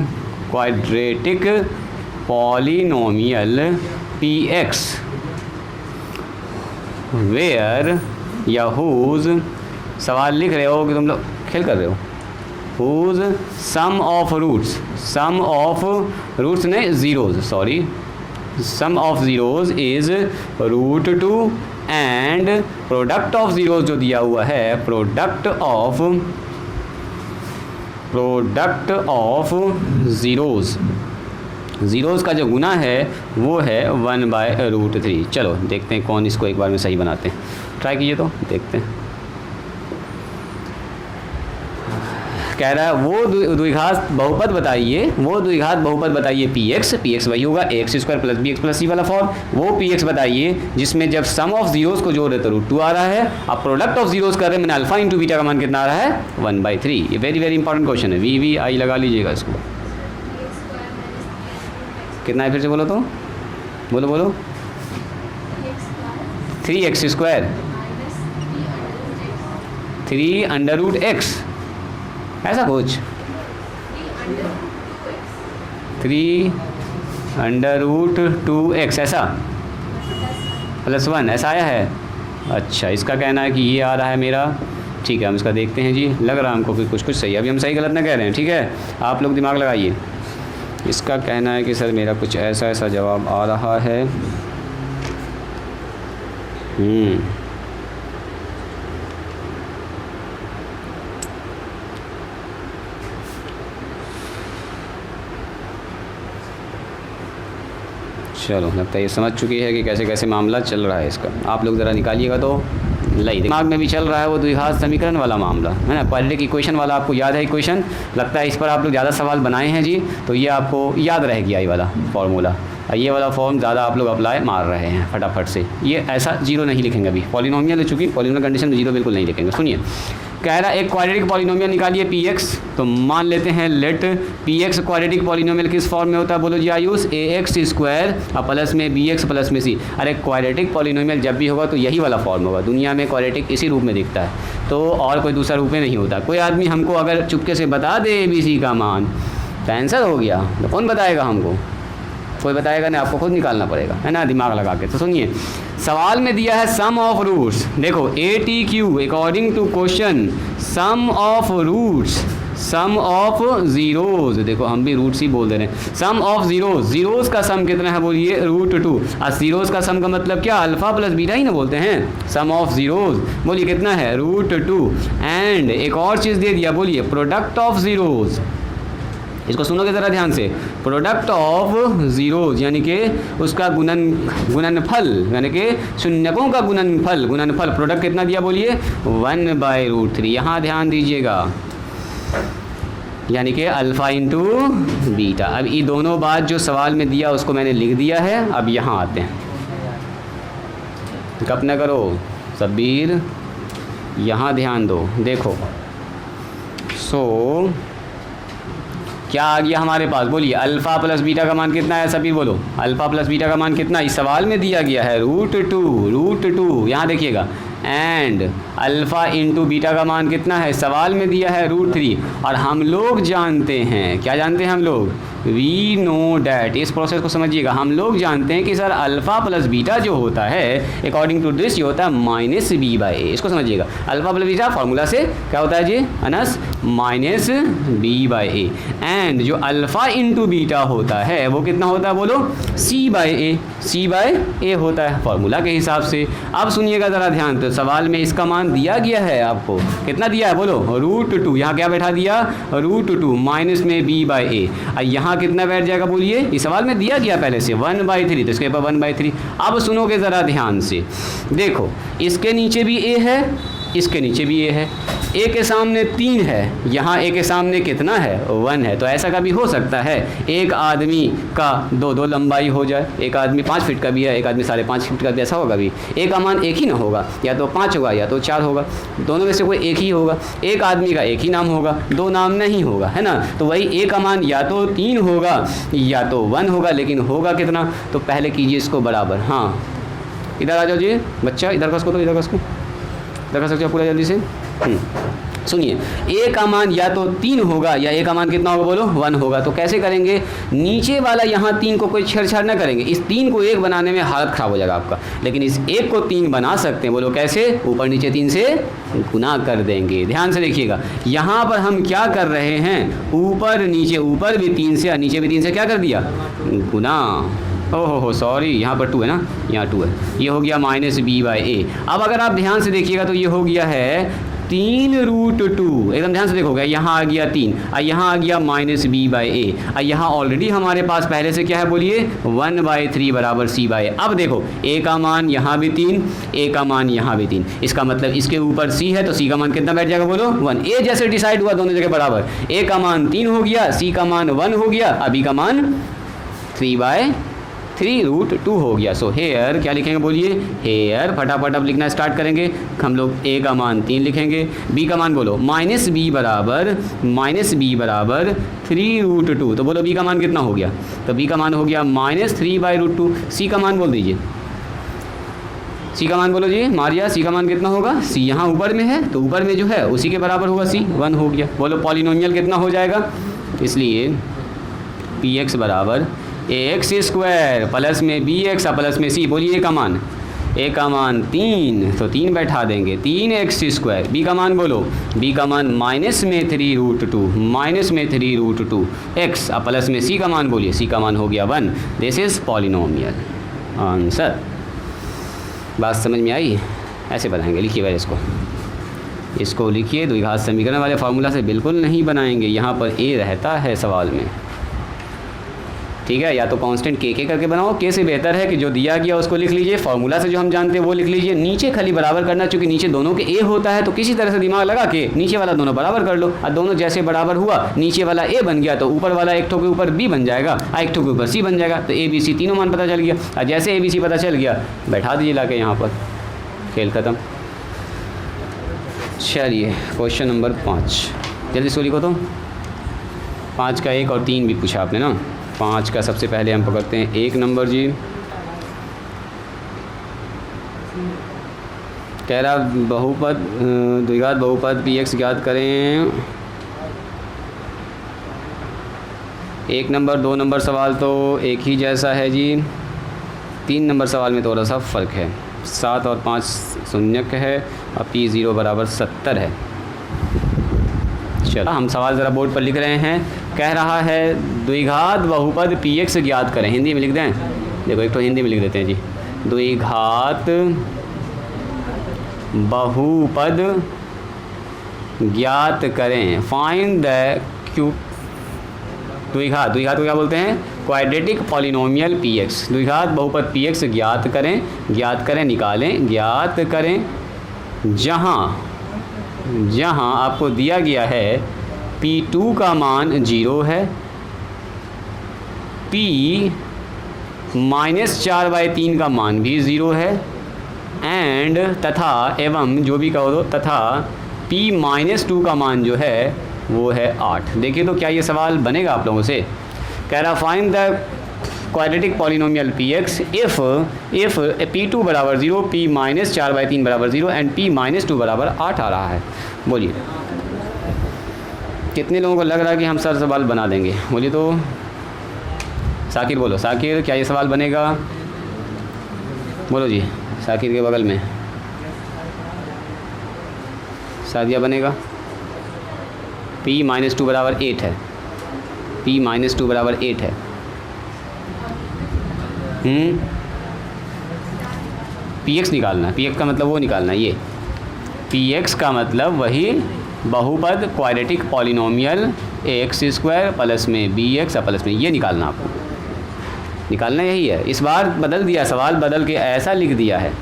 px where या whose, सवाल लिख रहे हो कि तुम लोग खेल कर रहे हो, whose sum of roots नहीं zeros, sorry, sum of zeros is √2 and product of zeros जो दिया हुआ है, product of zeros का जो गुना है वो है 1/√3। चलो देखते हैं कौन इसको एक बार में सही बनाते हैं, ट्राई कीजिए तो देखते हैं। कह रहा है वो द्विघात बहुपद बताइए px वही होगा ax² plus bx plus c वाला फॉर्म, वो px बताइए जिसमें जब सम ऑफ जीरोस को जोड़ रहे तो √2 आ रहा है, अब प्रोडक्ट ऑफ जीरोस कर रहे हैं, मैंने अल्फा इंटू बीटा का मान कितना आ रहा है 1/3। ये वेरी वेरी इंपॉर्टेंट क्वेश्चन है, वी आई लगा लीजिएगा इसको। कितना है फिर से बोलो तो, बोलो बोलो। 3x square 3 under root x, ऐसा कुछ 3 अंडर रूट 2x ऐसा +1 ऐसा आया है। अच्छा, इसका कहना है कि ये आ रहा है मेरा, ठीक है हम इसका देखते हैं जी। लग रहा है हमको कि कुछ सही है, अभी हम सही गलत ना कह रहे हैं, ठीक है आप लोग दिमाग लगाइए। इसका कहना है कि सर मेरा कुछ ऐसा ऐसा जवाब आ रहा है। चलो, लगता है ये समझ चुकी है कि कैसे कैसे मामला चल रहा है इसका। आप लोग ज़रा निकालिएगा तो लई दिमाग में भी चल रहा है वो द्विघात समीकरण वाला मामला है ना, क्वाड्रेटिक इक्वेशन वाला आपको याद है इक्वेशन। लगता है इस पर आप लोग ज़्यादा सवाल बनाए हैं जी, तो ये आपको याद रह गया ये वाला फॉर्मूला। ये वाला फॉर्म ज़्यादा आप लोग अप्लाई मार रहे हैं फटाफट से। ये ऐसा जीरो नहीं लिखेंगे अभी, पॉलिनोमियल है चूँकि पॉलिनोमियल कंडीशन में जीरो बिल्कुल नहीं लिखेंगे। सुनिए, कह रहा है एक क्वाड्रेटिक पॉलिनोमियल निकालिए px, तो मान लेते हैं लेट px क्वाड्रेटिक पॉलिनोमियल किस फॉर्म में होता है बोलो जी आयुष, ax स्क्वायर और प्लस में bx प्लस में c। अरे क्वाड्रेटिक पॉलिनोमियल जब भी होगा तो यही वाला फॉर्म होगा, दुनिया में क्वाड्रेटिक इसी रूप में दिखता है, तो और कोई दूसरा रूप में नहीं होता। कोई आदमी हमको अगर चुपके से बता दे ABC का मान तो आंसर हो गया, तो कौन बताएगा हमको, कोई बताएगा नहीं, आपको खुद निकालना पड़ेगा है ना दिमाग लगा के। तो सुनिए, सवाल में दिया है सम ऑफ रूट्स, देखो ATQ according to question sum of roots, sum of zeros, देखो हम भी रूट्स ही बोल दे रहे हैं, सम ऑफ ज़ीरोज़ का सम कितना है बोलिए √2। और ज़ीरोज़ का सम का मतलब क्या, अल्फ़ा प्लस बीटा ही ना बोलते हैं। सम ऑफ ज़ीरोज़ बोलिए कितना है √2। एंड एक और चीज़ दे दिया, बोलिए प्रोडक्ट ऑफ ज़ीरोज़, इसको सुनोगे ज़रा ध्यान से, प्रोडक्ट ऑफ ज़ीरोज़ यानी कि उसका गुणनफल, यानी कि शून्यकों का गुणनफल प्रोडक्ट कितना दिया बोलिए 1/√3। यहाँ ध्यान दीजिएगा, यानी कि अल्फ़ा इंटू बीटा। अब ये दोनों बात जो सवाल में दिया उसको मैंने लिख दिया है। अब यहाँ आते हैं, गप न करो सबीर, यहाँ ध्यान दो, देखो सो क्या आ गया हमारे पास, बोलिए अल्फ़ा प्लस बीटा का मान कितना है सभी बोलो, अल्फ़ा प्लस बीटा का मान कितना इस सवाल में दिया गया है √2। यहाँ देखिएगा, एंड अल्फ़ा इंटू बीटा का मान कितना है सवाल में दिया है √3। और हम लोग जानते हैं, क्या जानते हैं हम लोग, वी नो डैट, इस प्रोसेस को समझिएगा, हम लोग जानते हैं कि सर अल्फ़ा प्लस बीटा जो होता है अकॉर्डिंग टू दिस ये होता है -b/a। इसको समझिएगा, अल्फ़ा प्लस बीटा फार्मूला से क्या होता है जी अनस -b/a। एंड जो अल्फ़ा इंटू बीटा होता है वो कितना होता है बोलो c/a होता है फार्मूला के हिसाब से। अब सुनिएगा ज़रा ध्यान, तो सवाल में इसका मान दिया गया है आपको, कितना दिया है बोलो √2। यहाँ क्या बैठा दिया √2 माइनस में b/a। यहाँ कितना बैठ जाएगा बोलिए, इस सवाल में दिया गया पहले से 1/3, तो इसके ऊपर 1/3। अब सुनोगे ज़रा ध्यान से, देखो इसके नीचे भी a है, इसके नीचे भी a है, a के सामने 3 है, यहाँ a के सामने कितना है 1 है। तो ऐसा कभी हो सकता है एक आदमी का दो लंबाई हो जाए, एक आदमी 5 फीट का भी है, एक आदमी 5.5 फीट का भी, ऐसा होगा भी, एक का मान एक ही ना होगा, या तो 5 होगा या तो 4 होगा, दोनों में से कोई एक ही होगा। एक आदमी का एक ही नाम होगा, 2 नाम नहीं होगा, है ना। तो वही a का मान या तो 3 होगा या तो 1 होगा, लेकिन होगा कितना, तो पहले कीजिए इसको बराबर। हाँ इधर आ जाओ जी बच्चा, इधर का इसको, तो इधर का इसको देखा सकते हो पूरा जल्दी से। सुनिए, a का मान या तो 3 होगा या a का मान कितना होगा बोलो 1 होगा। तो कैसे करेंगे, नीचे वाला यहाँ 3 को कोई छेड़छाड़ ना करेंगे, इस 3 को 1 बनाने में हालत ख़राब हो जाएगा आपका, लेकिन इस 1 को 3 बना सकते हैं, बोलो कैसे, ऊपर नीचे 3 से गुना कर देंगे। ध्यान से देखिएगा, यहाँ पर हम क्या कर रहे हैं, ऊपर नीचे, ऊपर भी 3 से और नीचे भी 3 से क्या कर दिया गुना। ओहो सॉरी, यहाँ पर 2 है ना, यहाँ 2 है, ये हो गया -b/a। अब अगर आप ध्यान से देखिएगा तो ये हो गया है 3√2, एकदम ध्यान से देखोगे, यहाँ आ गया 3 और यहाँ आ गया -b/a। और यहाँ ऑलरेडी हमारे पास पहले से क्या है बोलिए 1/3 बराबर c/a। अब देखो a का मान यहाँ भी 3, a का मान यहाँ भी 3, इसका मतलब इसके ऊपर c है, तो c का मान कितना बैठ जाएगा बोलो 1। a जैसे डिसाइड हुआ दोनों जगह बराबर, a का मान 3 हो गया, c का मान 1 हो गया, अब b का मान 3/3 3√2 हो गया। सो हेयर क्या लिखेंगे बोलिए, हेयर फटाफट अब लिखना स्टार्ट करेंगे हम लोग। ए का मान 3 लिखेंगे, बी का मान बोलो -b बराबर 3√2। तो बोलो बी का मान कितना हो गया, तो बी का मान हो गया -3/√2। सी का मान बोल दीजिए, सी का मान बोलो जी मारिया, सी का मान कितना होगा, सी यहाँ ऊपर में है तो ऊपर में जो है उसी के बराबर होगा, सी 1 हो गया। बोलो पॉलिनोमियल कितना हो जाएगा, इसलिए px बराबर ax² प्लस में bx प्लस में c। बोलिए ए का मान, ए का मान 3 तो 3 बैठा देंगे, 3x²। बी का मान बोलो, बी का मान -3√2 x प्लस में सी का मान बोलिए, सी का मान हो गया 1। This is polynomial answer. बात समझ में आई, ऐसे बनाएंगे, लिखिए भाई इसको लिखिए। द्विघात समीकरण वाले फार्मूला से बिल्कुल नहीं बनाएंगे, यहाँ पर ए रहता है सवाल में, ठीक है। या तो कांस्टेंट के करके बनाओ, के से बेहतर है कि जो दिया गया उसको लिख लीजिए, फार्मूला से जो हम जानते हैं वो लिख लीजिए। नीचे खाली बराबर करना, चूँकि नीचे दोनों के ए होता है तो किसी तरह से दिमाग लगा के नीचे वाला दोनों बराबर कर लो, और दोनों जैसे बराबर हुआ, नीचे वाला ए बन गया तो ऊपर वाला एक ठो के ऊपर बी बन जाएगा, एक ठो के ऊपर सी बन जाएगा। तो ए बी सी तीनों मान पता चल गया, और जैसे ए बी सी पता चल गया बैठा दीजिए ला के यहाँ पर, खेल ख़त्म। चलिए क्वेश्चन नंबर 5 जल्दी सो लिखो तो। 5 का 1 और 3 भी पूछा आपने ना। 5 का सबसे पहले हम पकड़ते हैं 1 नंबर जी। कह रहा बहुपद द्विघात बहुपद px ज्ञात करें। 1 नंबर 2 नंबर सवाल तो एक ही जैसा है जी, 3 नंबर सवाल में थोड़ा सा फ़र्क है। 7 और 5 शून्यक है और p0 बराबर 70 है। चलो हम सवाल ज़रा बोर्ड पर लिख रहे हैं। कह रहा है द्विघात बहुपद px ज्ञात करें। हिंदी में लिख दें, देखो एक तो हिंदी में लिख देते हैं जी। द्विघात बहुपद ज्ञात करें, फाइंड द द्विघात को क्या बोलते हैं, क्वाड्रेटिक पॉलिनोमियल px। द्विघात बहुपद px ज्ञात करें निकालें, ज्ञात करें जहाँ आपको दिया गया है p2 का मान 0 है, p -4/3 का मान भी 0 है, एंड तथा एवं जो भी कहो दो, तथा p-2 का मान जो है वो है 8। देखिए तो क्या ये सवाल बनेगा आप लोगों से। कह रहा find the quadratic polynomial px if p2 बराबर 0, p -4/3 बराबर 0 एंड p-2 बराबर 8 आ रहा है। बोलिए कितने लोगों को लग रहा है कि हम सर सवाल बना देंगे, बोलिए तो। साकिर बोलो, साकिर क्या ये सवाल बनेगा, बोलो जी। साकिर के बगल में सादिया बनेगा। p-2 बराबर 8 है, p-2 बराबर 8 है। px निकालना है, px का मतलब वो निकालना है, ये px का मतलब वही बहुपद क्वाड्रेटिक पॉलिनोमियल ax² प्लस में bx प्लस में, ये निकालना आपको, निकालना यही है। इस बार बदल दिया, सवाल बदल के ऐसा लिख दिया है।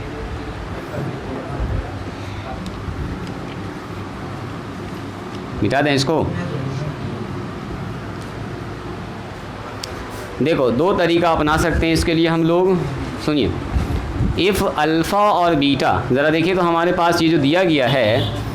मिटा दें इसको। देखो 2 तरीका अपना सकते हैं इसके लिए हम लोग, सुनिए। इफ़ अल्फ़ा और बीटा, ज़रा देखिए तो हमारे पास ये जो दिया गया है,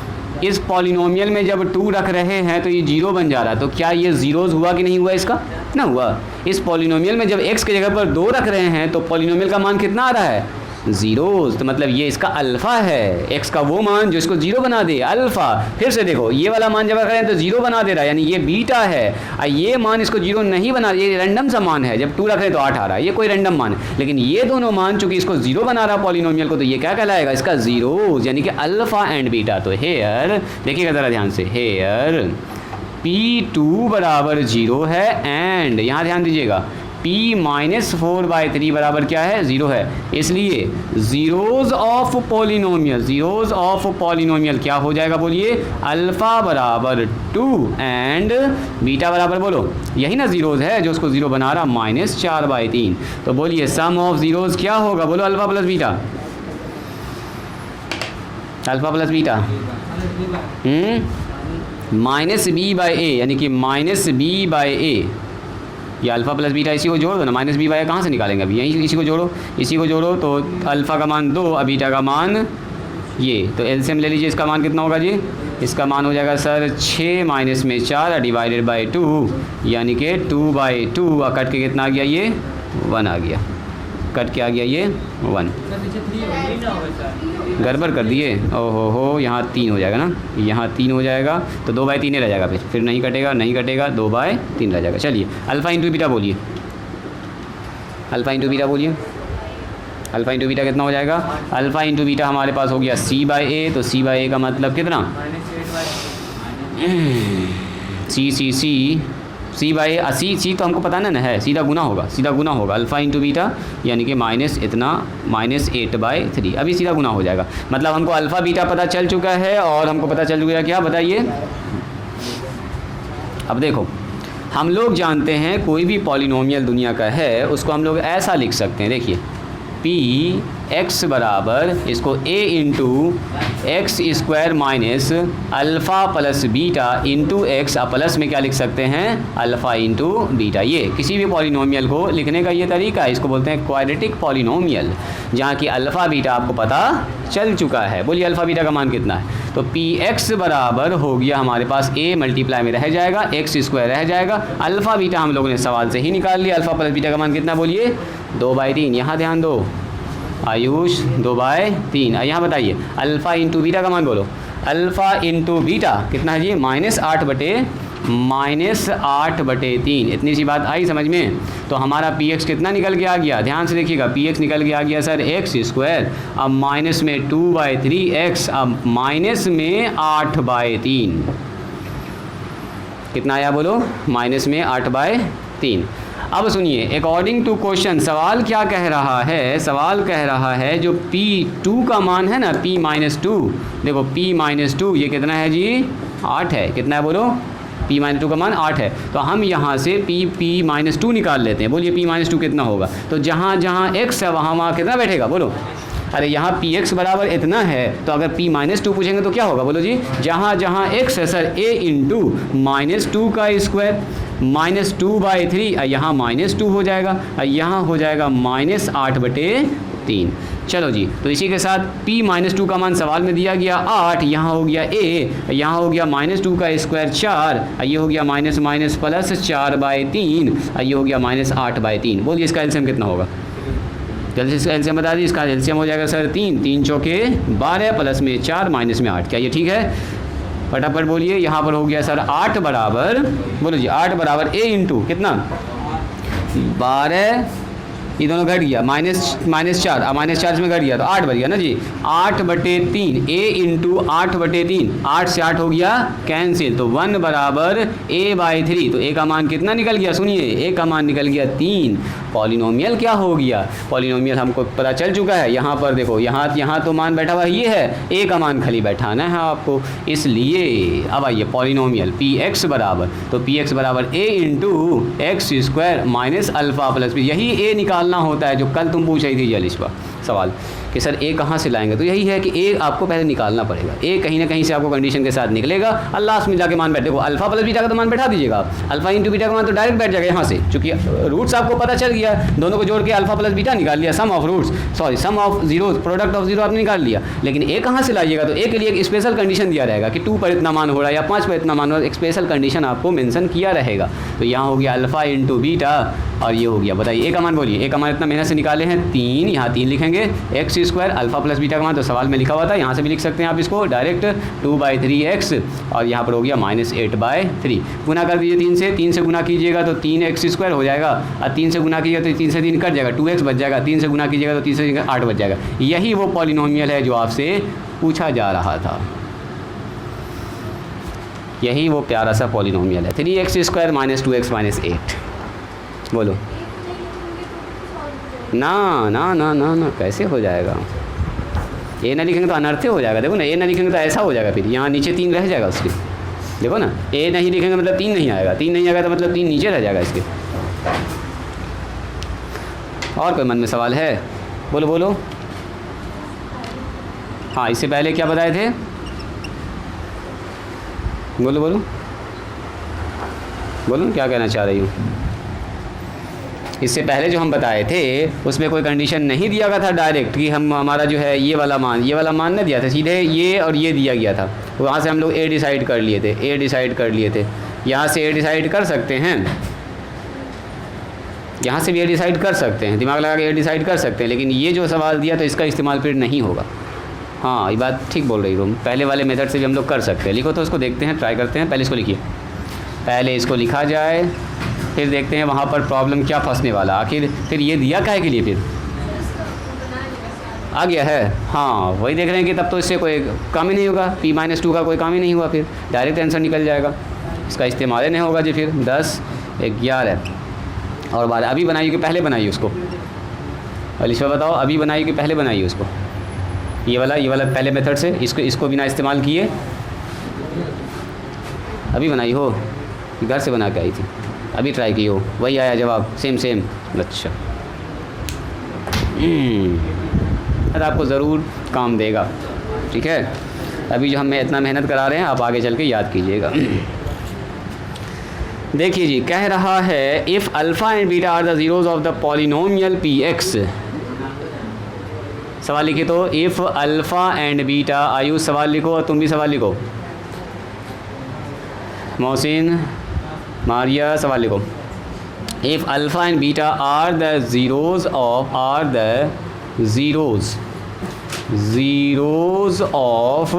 इस पॉलिनोमियल में जब 2 रख रहे हैं तो ये 0 बन जा रहा है, तो क्या ये ज़ीरोज़ हुआ कि नहीं हुआ, इसका ना हुआ। इस पॉलिनोमियल में जब x की जगह पर 2 रख रहे हैं तो पॉलिनोमियल का मान कितना आ रहा है, ज़ीरोज़। तो मतलब ये इसका अल्फ़ा है, x का वो मान जो इसको 0 बना दे, अल्फ़ा। फिर से देखो ये वाला मान जब करें तो 0 बना दे रहा है, यानी ये बीटा है, और ये मान इसको 0 नहीं बना, ये रैंडम सा मान है। जब 2 रख रहे हैं तो 8 आ रहा है, ये कोई रैंडम मान है। लेकिन ये दोनों मान चूंकि इसको 0 बना रहा है पॉलिनोमियल को, तो ये क्या कहलाएगा, इसका ज़ीरोज़, यानी कि अल्फ़ा एंड बीटा। तो हेयर देखिएगा ज़रा ध्यान से, हेयर p2 बराबर 0 है, एंड यहाँ ध्यान दीजिएगा p-4/3 बराबर क्या है, 0 है। इसलिए ज़ीरोज़ ऑफ पॉलिनोमियल क्या हो जाएगा, बोलिए अल्फ़ा बराबर 2 एंड बीटा बराबर, बोलो यही ना ज़ीरोज़ है जो उसको 0 बना रहा, -4/3। तो बोलिए सम ऑफ ज़ीरोज़ क्या होगा, बोलो alpha plus beta, alpha plus beta -b/a, यानी कि -b/a, ये अल्फ़ा प्लस बीटा इसी को जोड़ दो ना, माइनस बी बाई कहाँ से निकालेंगे अभी, यहीं इसी को जोड़ो, इसी को जोड़ो तो अल्फ़ा का मान 2 और बीटा का मान ये, तो एलसीएम ले लीजिए। इसका मान कितना होगा जी, इसका मान हो जाएगा सर 6 माइनस में 4 डिवाइडेड बाई 2 यानी कि 2/2 और कट के कितना आ गया ये 1 आ गया, कट के आ गया ये 1। गड़बड़ कर दिए, ओहो हो, यहाँ 3 हो जाएगा ना, यहाँ 3 हो जाएगा तो 2/3 रह जाएगा, फिर नहीं कटेगा, नहीं कटेगा, 2/3 रह जाएगा। चलिए अल्फ़ा इंटू बीटा बोलिए, अल्फ़ा इंटू बीटा बोलिए, अल्फ़ा इंटू बीटा कितना हो जाएगा, अल्फ़ा इंटू बीटा हमारे पास हो गया c/a, तो c/a का मतलब कितना, c/a, सी तो हमको पता ना है, सीधा गुना होगा, सीधा गुना होगा, अल्फ़ा इंटू बीटा यानी कि माइनस इतना -8/3, अभी सीधा गुना हो जाएगा। मतलब हमको अल्फ़ा बीटा पता चल चुका है और हमको पता चल चुका है क्या, बताइए। अब देखो हम लोग जानते हैं कोई भी पॉलिनोमियल दुनिया का है उसको हम लोग ऐसा लिख सकते हैं, देखिए पी एक्स बराबर इसको a into x square minus alpha plus beta into x, plus में क्या लिख सकते हैं अल्फ़ा इंटू बीटा। ये किसी भी पॉलिनोमियल को लिखने का ये तरीका है, इसको बोलते हैं क्वाड्रेटिक पॉलिनोमियल, जहाँ की अल्फ़ा बीटा आपको पता चल चुका है। बोलिए अल्फ़ा बीटा का मान कितना है, तो पी एक्स बराबर हो गया हमारे पास a मल्टीप्लाई में रह जाएगा, एक्स स्क्वायर रह जाएगा, अल्फ़ा बीटा हम लोगों ने सवाल से ही निकाल लिया, अल्फ़ा प्लस बीटा का मान कितना बोलिए 2/3, यहाँ ध्यान दो आयुष 2/3। यहाँ बताइए अल्फ़ा इंटू बीटा का मान बोलो, अल्फ़ा इंटू बीटा कितना है जी -8/3, इतनी सी बात आई समझ में। तो हमारा पी एक्स कितना निकल के आ गया, ध्यान से देखिएगा, पी एक्स निकल के आ गया सर एक्स स्क्वायर, अब माइनस में 2/3x, अब माइनस में 8/3, कितना आया बोलो माइनस में 8/3। अब सुनिए अकॉर्डिंग टू क्वेश्चन सवाल क्या कह रहा है, सवाल कह रहा है जो P2 का मान है ना P-2, देखो P-2 ये कितना है जी 8 है, कितना है बोलो P-2 का मान 8 है, तो हम यहाँ से P-2 निकाल लेते हैं। बोलिए P-2 कितना होगा, तो जहाँ जहाँ x है वहाँ कितना बैठेगा बोलो, अरे यहाँ पी एक्स बराबर इतना है तो अगर p-2 पूछेंगे तो क्या होगा बोलो जी, जहाँ जहाँ x है सर a इंटू -2 का स्क्वायर -2/3, यहाँ -2 हो जाएगा, यहाँ हो जाएगा -8/3। चलो जी, तो इसी के साथ p-2 का मान सवाल में दिया गया 8, यहाँ हो गया a, यहाँ हो गया -2 का स्क्वायर 4, ये हो गया माइनस प्लस 4/3, ये हो गया -8/3। बोलिए इसका एलसीएम कितना होगा, जल्दी से इसका एलसीएम बता दीजिए। इसका एलसीएम हो जाएगा सर 3 चौके 12 प्लस में 4 माइनस में 8, क्या ये ठीक है, फटाफट बोलिए। यहाँ पर हो गया सर 8 बराबर, बोलो जी 8 बराबर a इंटू कितना 12, ये दोनों घट गया, -4 में घट गया तो 8 बच गया ना जी, 8/3 a इंटू 8/3, 8 से 8 हो गया कैंसिल, तो 1 बराबर a/3, तो a का मान कितना निकल गया, सुनिए a का मान निकल गया 3। पॉलिनोमियल क्या हो गया, पॉलिनोमियल हमको पता चल चुका है, यहाँ पर देखो यहाँ तो मान बैठा हुआ ये है, a का मान खाली बैठाना है आपको, इसलिए अब आइए पॉलिनोमियल पी एक्स बराबर, तो पी एक्स बराबर a into x square minus alpha plus b, यही a निकालना होता है जो कल तुम पूछ रही थी जलिश पर सवाल कि सर a कहाँ से लाएंगे, तो यही है कि a आपको पहले निकालना पड़ेगा, a कहीं ना कहीं से आपको कंडीशन के साथ निकलेगा, लास्ट में जाके मान बैठ, देखो अल्फ़ा प्लस बीटा का तो मान बैठा दीजिएगा आप, अल्फ़ा इंटू बीटा का मान तो डायरेक्ट बैठ जाएगा यहाँ से, क्योंकि रूट्स आपको पता चल गया, दोनों को जोड़ के अल्फ़ा प्लस बीटा निकाल लिया, sum of roots sum of zero, product of zero आपने निकाल लिया। लेकिन a कहाँ से लाइएगा, तो a के लिए एक स्पेशल कंडीशन दिया रहेगा कि 2 पर इतना मान हो रहा है या 5 पर इतना मान हो रहा है, एक स्पेशल कंडीशन आपको मेंशन किया रहेगा। तो यहाँ हो गया अल्फ़ा इंटू बीटा और ये हो गया, बताइए a का मान बोलिए, a का मान इतना मेहनत से निकाले हैं 3, यहाँ 3 लिखेंगे, x square alpha plus beta का मान तो सवाल में लिखा हुआ था, यहाँ से भी लिख सकते हैं आप इसको डायरेक्ट 2/3x और यहाँ पर हो गया -8/3, गुना कर दीजिए 3 से गुना कीजिएगा तो 3x स्क्वायर हो जाएगा, और 3 से गुना कीजिएगा तो 3 से 3 कट जाएगा, 2x बच जाएगा, 3 से गुना कीजिएगा तो 3 से 8 बच जाएगा। यही वो पॉलिनोमियल है जो आपसे पूछा जा रहा था, यही वो प्यारा सा पॉलिनोमियल है 3x स्क्वायर -2x -8। बोलो ना कैसे हो जाएगा, ए ना लिखेंगे तो अनर्थ हो जाएगा, देखो ना ए ना लिखेंगे तो ऐसा हो जाएगा, फिर यहाँ नीचे 3 रह जाएगा उसके, देखो ना ए नहीं लिखेंगे मतलब 3 नहीं आएगा, 3 नहीं आएगा तो मतलब 3 नीचे रह जाएगा इसके। और कोई मन में सवाल है, बोलो। हाँ इससे पहले क्या बताए थे, बोलो क्या कहना चाह रही हूँ। इससे पहले जो हम बताए थे उसमें कोई कंडीशन नहीं दिया गया था डायरेक्ट कि हम हमारा जो है ये वाला मान नहीं दिया था, सीधे ये और ये दिया गया था। वहाँ से हम लोग ए डिसाइड कर लिए थे, यहाँ से ए डिसाइड कर सकते हैं, यहाँ से भी ए डिसाइड कर सकते हैं, दिमाग लगा के ए डिसाइड कर सकते हैं। लेकिन ये जो सवाल दिया तो इसका इस्तेमाल फिर नहीं होगा। हाँ, ये बात ठीक बोल रही तुम, पहले वाले मेथड से भी हम लोग कर सकते हैं। लिखो तो उसको देखते हैं, ट्राई करते हैं। पहले इसको लिखिए, पहले इसको लिखा जाए, फिर देखते हैं वहाँ पर प्रॉब्लम क्या फंसने वाला। आखिर फिर ये दिया काहे के लिए फिर आ गया है। हाँ, वही देख रहे हैं कि तब तो इससे कोई काम ही नहीं होगा, p-2 का कोई काम ही नहीं हुआ, फिर डायरेक्ट आंसर निकल जाएगा, इसका इस्तेमाल ही नहीं होगा जी। फिर 10, 11 और 12 अभी बनाइए कि पहले बनाइए उसको। अलीशा बताओ, अभी बनाइए कि पहले बनाइए उसको। ये वाला पहले मेथड से इसको बिना इस्तेमाल किए अभी बनाई हो, घर से बना के आई थी, अभी ट्राई की हो, वही आया जवाब, सेम। अच्छा, तो आपको ज़रूर काम देगा, ठीक है। अभी जो हम इतना मेहनत करा रहे हैं, आप आगे चल के याद कीजिएगा। देखिए जी, कह रहा है if alpha and beta are the zeros of the polynomial px। सवाल लिखिए तो, if alpha and beta, Ayush सवाल लिखो और तुम भी सवाल लिखो, मोहसिन, मारिया सवाल लिखो। If alpha and beta are the zeros of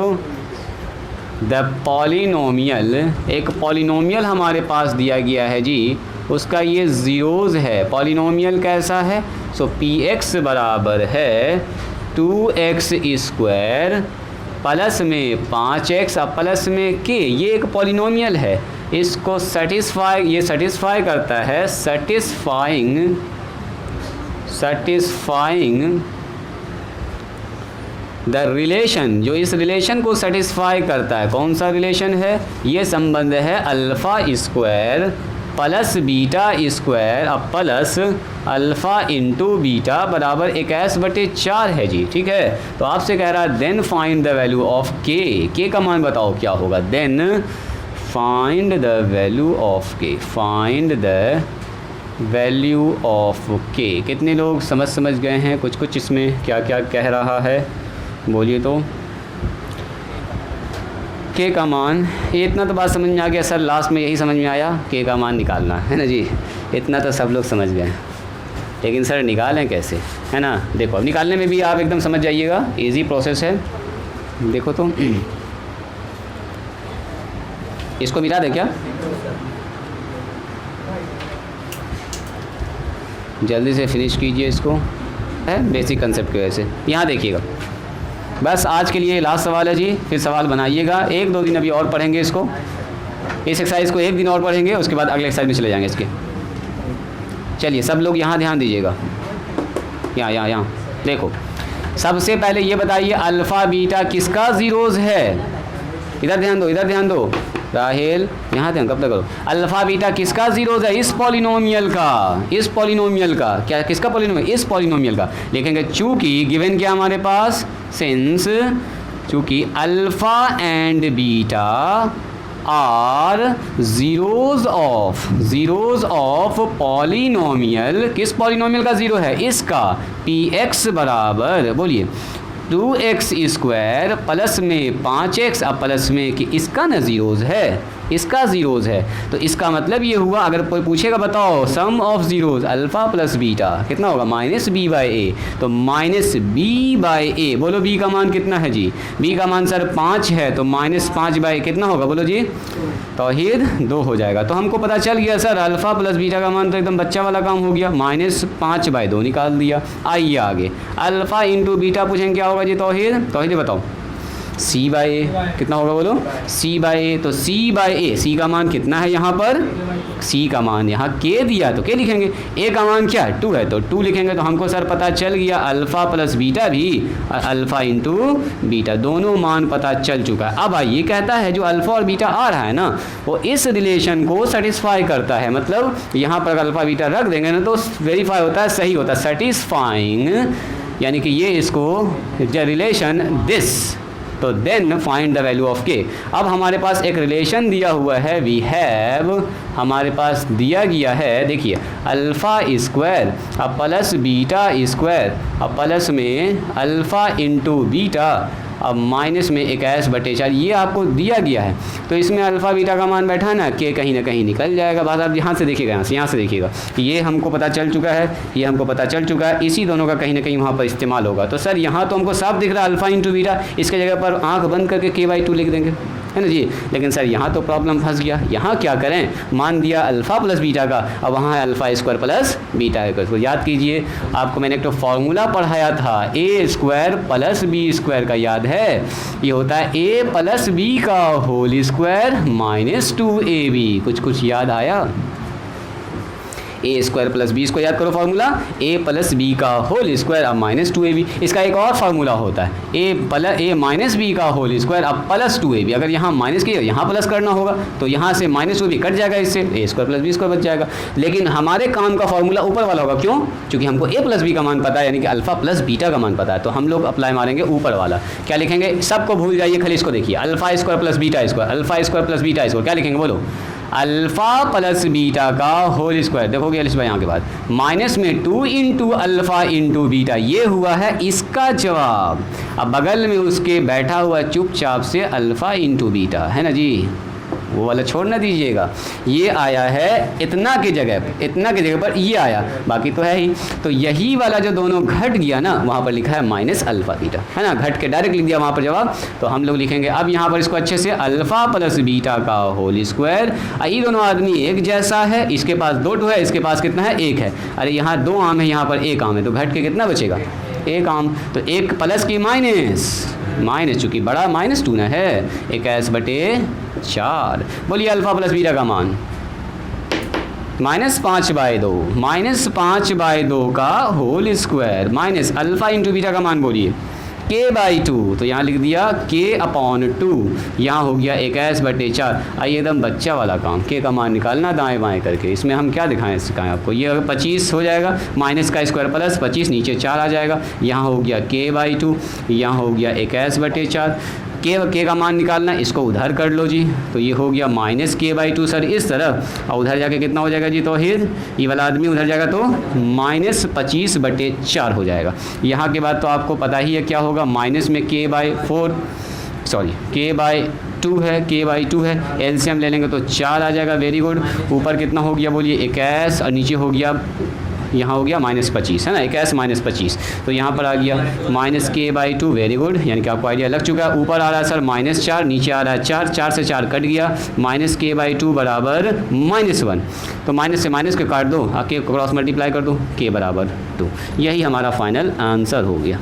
the polynomial, एक पॉलिनोमियल हमारे पास दिया गया है जी, उसका ये ज़ीरोज़ है। पॉलिनोमियल कैसा है? सो px बराबर है 2x² प्लस में 5x अब प्लस में k। ये एक पॉलिनोमियल है, इसको सेटिस्फाई करता है, सेटिस्फाइंग द रिलेशन, जो इस रिलेशन को सेटिस्फाई करता है। कौन सा रिलेशन है? ये संबंध है alpha square plus beta square अब प्लस अल्फ़ा इंटू बीटा बराबर 21/4 है जी, ठीक है। तो आपसे कह रहा है then find the value of k का मान बताओ क्या होगा। Then find the value of k, find the value of k. कितने लोग समझ गए हैं कुछ इसमें क्या क्या कह रहा है, बोलिए तो। के का मान, इतना तो बात समझ में आ गया सर, लास्ट में यही समझ में आया के का मान निकालना है ना जी, इतना तो सब लोग समझ गए। लेकिन सर निकालें कैसे, है ना। देखो अब निकालने में भी आप एकदम समझ जाइएगा, इजी प्रोसेस है। देखो तो इसको मिटा दें क्या, जल्दी से फिनिश कीजिए इसको, है बेसिक कंसेप्ट की वजह से। यहाँ देखिएगा, बस आज के लिए लास्ट सवाल है जी, फिर सवाल बनाइएगा। 1-2 दिन अभी और पढ़ेंगे इसको, इस एक्सरसाइज को 1 दिन और पढ़ेंगे, उसके बाद अगले एक्सरसाइज में चले जाएंगे इसके। चलिए सब लोग यहाँ ध्यान दीजिएगा, यहाँ देखो। सबसे पहले ये बताइए अल्फ़ा बीटा किसका ज़ीरोज़ है। इधर ध्यान दो राहेल, यहाँ ध्यान कब तक करो। अल्फ़ा बीटा किसका ज़ीरोज़ है? इस पॉलिनोमियल का। क्या किसका पॉलिनोमियल? इस पॉलिनोमियल का। लिखेंगे चूँकि गिवन क्या हमारे पास, सिंस चूँकि alpha and beta are zeros of polynomial. किस पॉलिनोमियल का ज़ीरो है? इसका। px बराबर, बोलिए 2x² प्लस में 5x अब प्लस में कि इसका ना ज़ीरोज़ है, तो इसका मतलब ये हुआ, अगर कोई पूछेगा बताओ sum of zeros alpha plus beta कितना होगा, -b/a। तो -b/a, बोलो b का मान कितना है जी? b का मान सर 5 है, तो -5/a कितना होगा, बोलो जी। तौहीद 2 हो जाएगा। तो हमको पता चल गया सर अल्फ़ा प्लस बीटा का मान तो एकदम बच्चा वाला काम हो गया, -5/2 निकाल दिया। आइए आगे, अल्फ़ा इंटू बीटा पूछेंगे क्या होगा जी, तौहीद बताओ। c/a कितना होगा, बोलो c/a। तो c/a, c का मान कितना है यहाँ पर, c का मान यहाँ k दिया तो k लिखेंगे, a का मान क्या है 2 है तो 2 लिखेंगे। तो हमको सर पता चल गया अल्फ़ा प्लस बीटा भी, अल्फ़ा इंटू बीटा दोनों मान पता चल चुका है। अब आइए कहता है जो अल्फ़ा और बीटा आ रहा है ना, वो इस रिलेशन को सेटिस्फाई करता है। मतलब यहाँ पर अल्फ़ा बीटा रख देंगे ना तो वेरीफाई होता है, सही होता है, सेटिस्फाइंग, यानी कि ये इसको रिलेशन दिस। तो तो then find the value of k. अब हमारे पास एक रिलेशन दिया हुआ है, वी हैव, हमारे पास दिया गया है, देखिए अल्फ़ा स्क्वायर अब प्लस बीटा स्क्वायर अब प्लस में अल्फ़ा इंटू बीटा अब माइनस में 21/4 ये आपको दिया गया है। तो इसमें अल्फ़ा बीटा का मान बैठा है ना, के कहीं ना कहीं निकल जाएगा। बात आप यहाँ से देखिएगा, यहाँ से देखिएगा, ये हमको पता चल चुका है, ये हमको पता चल चुका है, इसी दोनों का कहीं ना कहीं वहाँ पर इस्तेमाल होगा। तो सर यहाँ तो हमको साफ दिख रहा है अल्फ़ा इंटू बीटा, इसके जगह पर आँख बंद करके k/2 लिख देंगे, है ना जी। लेकिन सर यहाँ तो प्रॉब्लम फंस गया, यहाँ क्या करें, मान दिया अल्फ़ा प्लस बीटा का, अब वहाँ है alpha square plus beta square. तो याद कीजिए, आपको मैंने एक तो फार्मूला पढ़ाया था ए स्क्वायर प्लस बी स्क्वायर का, याद है, ये होता है ए प्लस बी का होल स्क्वायर माइनस 2ab। कुछ याद आया? ए स्क्वायर प्लस बी स्क्वायर याद करो फार्मूला, ए प्लस बी का होल स्क्वायर अब माइनस 2ab। इसका एक और फार्मूला होता है ए माइनस बी का होल स्क्वायर अब प्लस 2ab। अगर यहाँ माइनस किया यहाँ प्लस करना होगा तो यहाँ से माइनस 2ab कट जाएगा, इससे ए स्क्वायर प्लस बी स्क्वायर बच जाएगा। लेकिन हमारे काम का फार्मूला ऊपर वाला होगा, क्यों? क्योंकि हमको ए प्लस बी का मान पता है, यानी कि अल्फा प्लस बीटा का मान पता है। तो हम लोग अप्लाई मारेंगे ऊपर वाला। क्या लिखेंगे? सबको भूल जाइए, खाली इसको देखिए, alpha square plus beta square, alpha square plus beta square. क्या लिखेंगे बोलो? अल्फ़ा प्लस बीटा का होल स्क्वायर। देखोगे अलिश भाई यहाँ के बाद माइनस में 2 इंटू अल्फ़ा इंटू बीटा, ये हुआ है इसका जवाब। अब बगल में उसके बैठा हुआ चुपचाप से अल्फ़ा इंटू बीटा, है ना जी, वो वाला छोड़ ना दीजिएगा। ये आया है इतना की जगह पर ये आया, बाकी तो है ही। तो यही वाला जो दोनों घट गया ना, वहाँ पर लिखा है माइनस अल्फ़ा बीटा, है ना, घट के डायरेक्ट लिख दिया वहाँ पर जवाब। तो हम लोग लिखेंगे अब यहाँ पर इसको अच्छे से, अल्फ़ा प्लस बीटा का होल स्क्वायर। ये दोनों आदमी एक जैसा है, इसके पास 2 है, इसके पास कितना है? 1 है। अरे यहाँ 2 आम है, यहाँ पर 1 आम है, तो घट के कितना बचेगा? 1 आम। तो 1 प्लस की माइनस चूँकि बड़ा माइनस 2 ना है, 21/4। बोलिए अल्फ़ा प्लस बीटा का मान -5/2, -5/2 का whole square minus alpha into beta का मान बोलिए k/2। तो यहाँ लिख दिया k/2, यहाँ हो गया 21/4। आइए एकदम बच्चा वाला काम, k का मान निकालना दाएं बाएं करके। इसमें हम क्या सिखाएं आपको, ये 25 हो जाएगा, माइनस का स्क्वायर प्लस 25, नीचे 4 आ जाएगा, यहाँ हो गया k/2, यहाँ हो गया 21/4। के का मान निकालना, इसको उधर कर लो जी, तो ये हो गया माइनस k/2 सर इस तरफ, और उधर जाके कितना हो जाएगा जी तौहीद, ये वाला आदमी उधर जाएगा तो -25/4 हो जाएगा। यहाँ के बाद तो आपको पता ही है क्या होगा, माइनस में k/2 है, एलसीएम ले लेंगे तो 4 आ जाएगा। Very good. ऊपर कितना हो गया बोलिए 21, और नीचे हो गया, यहाँ हो गया -25, है ना, 21 -25। तो यहाँ पर आ गया -k/2। वेरी गुड, यानी कि आपको आइडिया लग चुका है। ऊपर आ रहा है सर -4, नीचे आ रहा है 4, 4 से 4 कट गया, -k/2 बराबर -1। तो माइनस से माइनस के काट दो, के क्रॉस मल्टीप्लाई कर दो, k बराबर 2। यही हमारा फाइनल आंसर हो गया।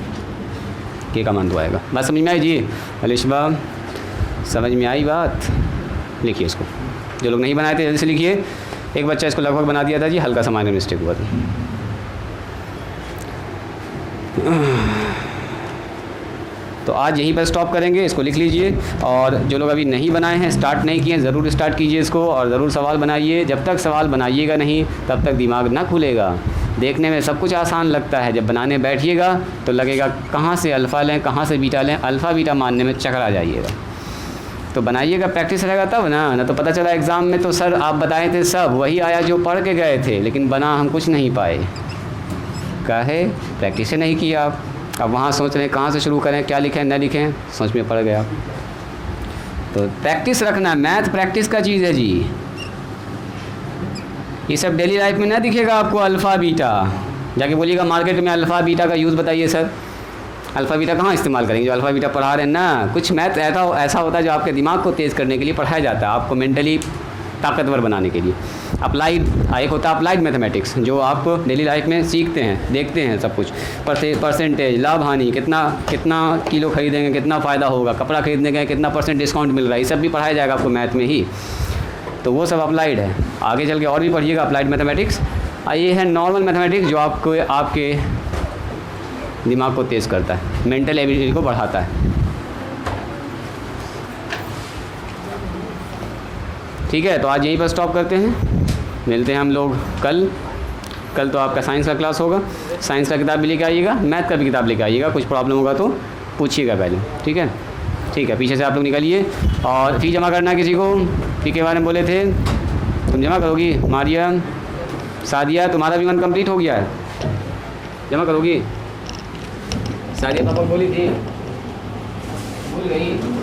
के का मान तो आएगा। बात समझ में आई जी? अलिशबा समझ में आई बात? लिखिए इसको, जो लोग नहीं बनाए थे जल्दी से लिखिए। एक बच्चा इसको लगभग बना दिया था जी, हल्का सा माइनर मिस्टेक हुआ था। तो आज यहीं पर स्टॉप करेंगे, इसको लिख लीजिए। और जो लोग अभी नहीं बनाए हैं, स्टार्ट नहीं किए, ज़रूर स्टार्ट कीजिए इसको, और ज़रूर सवाल बनाइए। जब तक सवाल बनाइएगा नहीं तब तक दिमाग ना खुलेगा। देखने में सब कुछ आसान लगता है, जब बनाने बैठिएगा तो लगेगा कहाँ से अल्फ़ा लें, कहाँ से बीटा लें, अल्फ़ा बीटा मानने में चकरा जाइएगा। तो बनाइएगा, प्रैक्टिस रहेगा तब ना तो पता चला एग्ज़ाम में तो सर आप बताए थे सब वही आया जो पढ़ के गए थे, लेकिन बना हम कुछ नहीं पाए। काहे? प्रैक्टिस ही नहीं किया आप। अब वहाँ सोच रहे हैं कहाँ से शुरू करें, क्या लिखें न लिखें, सोच में पड़ गया। तो प्रैक्टिस रखना, मैथ प्रैक्टिस का चीज़ है जी। ये सब डेली लाइफ में ना दिखेगा आपको अल्फ़ा बीटा। जाके बोलिएगा मार्केट में अल्फ़ा बीटा का यूज़ बताइए सर, अल्फ़ा बीटा कहाँ इस्तेमाल करेंगे? जो अल्फ़ा बीटा पढ़ा रहे हैं ना, कुछ मैथ ऐसा होता है जो आपके दिमाग को तेज़ करने के लिए पढ़ाया जाता है, आपको मेंटली ताकतवर बनाने के लिए। अप्लाइड, एक होता है अप्लाइड मैथमेटिक्स, जो आप डेली लाइफ में सीखते हैं, देखते हैं सब कुछ, परसेंटेज, लाभ हानि, कितना किलो खरीदेंगे, कितना फ़ायदा होगा, कपड़ा खरीदने गए कितना % डिस्काउंट मिल रहा है, ये सब भी पढ़ाया जाएगा आपको मैथ में ही। तो वो सब अप्लाइड है। आगे चल के और भी पढ़िएगा अप्लाइड मैथमेटिक्स। ये है नॉर्मल मैथमेटिक्स, जो आपके दिमाग को तेज़ करता है, मेंटल एबिलिटी को बढ़ाता है। ठीक है, तो आज यहीं पर स्टॉप करते हैं, मिलते हैं हम लोग कल तो आपका साइंस का क्लास होगा। साइंस का किताब भी लेके आइएगा, मैथ का भी किताब लेके आइएगा। कुछ प्रॉब्लम होगा तो पूछिएगा पहले, ठीक है। ठीक है, पीछे से आप लोग निकलिए। और फ़ी जमा करना है किसी को, फ़ी के बारे में बोले थे, तुम जमा करोगी? मारिया, सादिया, तुम्हारा भी 1 कंप्लीट हो गया है, जमा करोगी? सादिया पापा बोली थी, भूल गई।